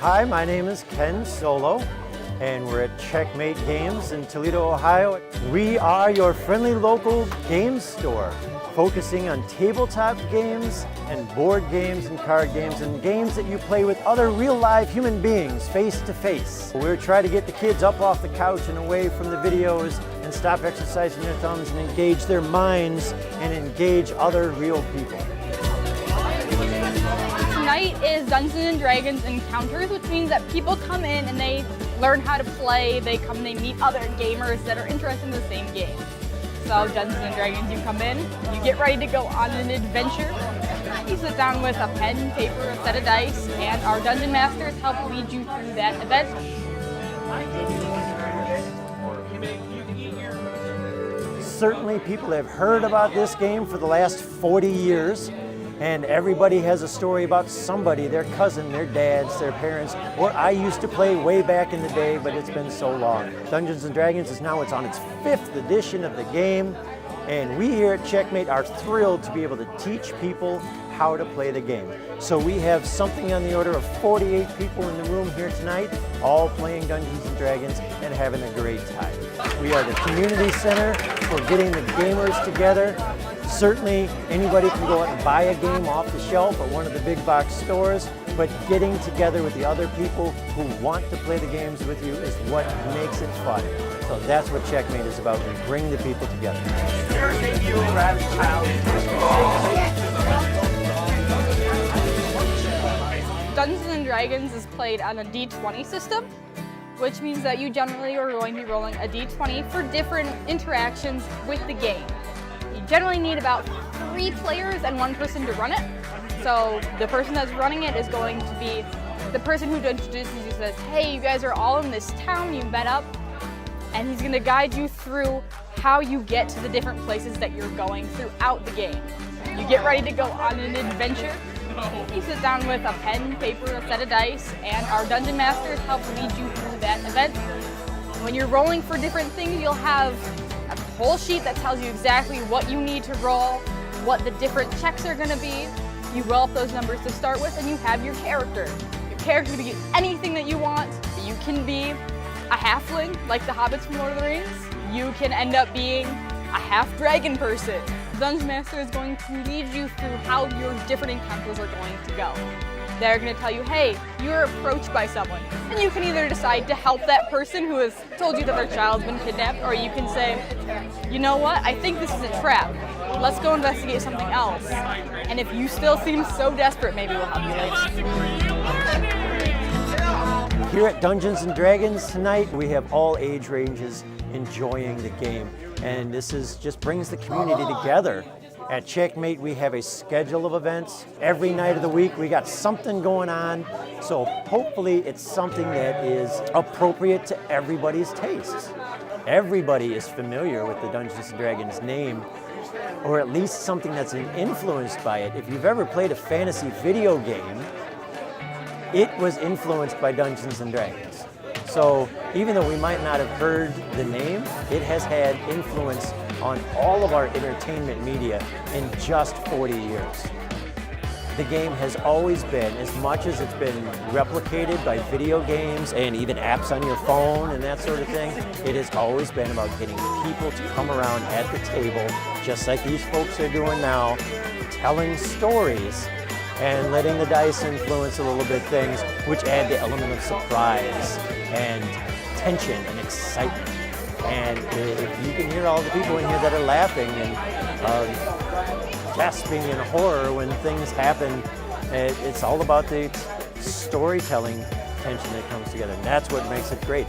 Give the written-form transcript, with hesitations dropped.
Hi, my name is Ken Solo, and we're at Checkmate Games in Toledo, Ohio. We are your friendly local games store, focusing on tabletop games and board games and card games and games that you play with other real live human beings face to face. We're trying to get the kids up off the couch and away from the videos and stop exercising their thumbs and engage their minds and engage other real people. Tonight is Dungeons & Dragons Encounters, which means that people come in and they learn how to play, they come and they meet other gamers that are interested in the same game. So Dungeons & Dragons, you come in, you get ready to go on an adventure, you sit down with a pen, paper, a set of dice, and our Dungeon Masters help lead you through that event. Certainly people have heard about this game for the last 40 years. And everybody has a story about somebody, their cousin, their dads, their parents, or I used to play way back in the day, but it's been so long. Dungeons & Dragons is now on its 5th edition of the game, and we here at Checkmate are thrilled to be able to teach people how to play the game. So we have something on the order of 48 people in the room here tonight, all playing Dungeons & Dragons and having a great time. We are the community center for getting the gamers together. Certainly, anybody can go out and buy a game off the shelf at one of the big box stores, but getting together with the other people who want to play the games with you is what makes it fun. So that's what Checkmate is about. We bring the people together. Dungeons & Dragons is played on a D20 system, which means that you generally are going to be rolling a D20 for different interactions with the game. You generally need about 3 players and 1 person to run it. So the person that's running it is going to be the person who introduces you, says, hey, you guys are all in this town, you met up, and he's going to guide you through how you get to the different places that you're going throughout the game. You get ready to go on an adventure. You sit down with a pen, paper, a set of dice, and our Dungeon Masters help lead you through that event. When you're rolling for different things, you'll have a whole sheet that tells you exactly what you need to roll, what the different checks are going to be. You roll up those numbers to start with, and you have your character. Your character can be anything that you want. You can be a halfling, like the hobbits from Lord of the Rings. You can end up being a half-dragon person. Dungeon Master is going to lead you through how your different encounters are going to go. They're going to tell you, hey, you're approached by someone. And you can either decide to help that person who has told you that their child's been kidnapped, or you can say, you know what, I think this is a trap. Let's go investigate something else. And if you still seem so desperate, maybe we'll help you later. Here at Dungeons & Dragons tonight, we have all age ranges enjoying the game. And this just brings the community together. At Checkmate, we have a schedule of events. Every night of the week, we got something going on. So hopefully it's something that is appropriate to everybody's tastes. Everybody is familiar with the Dungeons & Dragons name, or at least something that's influenced by it. If you've ever played a fantasy video game, it was influenced by Dungeons & Dragons. So even though we might not have heard the name, it has had influence on all of our entertainment media in just 40 years. The game has always been, as much as it's been replicated by video games and even apps on your phone and that sort of thing, it has always been about getting people to come around at the table, just like these folks are doing now, telling stories and letting the dice influence a little bit things, which add the element of surprise and tension and excitement. And if you can hear all the people in here that are laughing and gasping in horror when things happen, it's all about the storytelling tension that comes together. And that's what makes it great.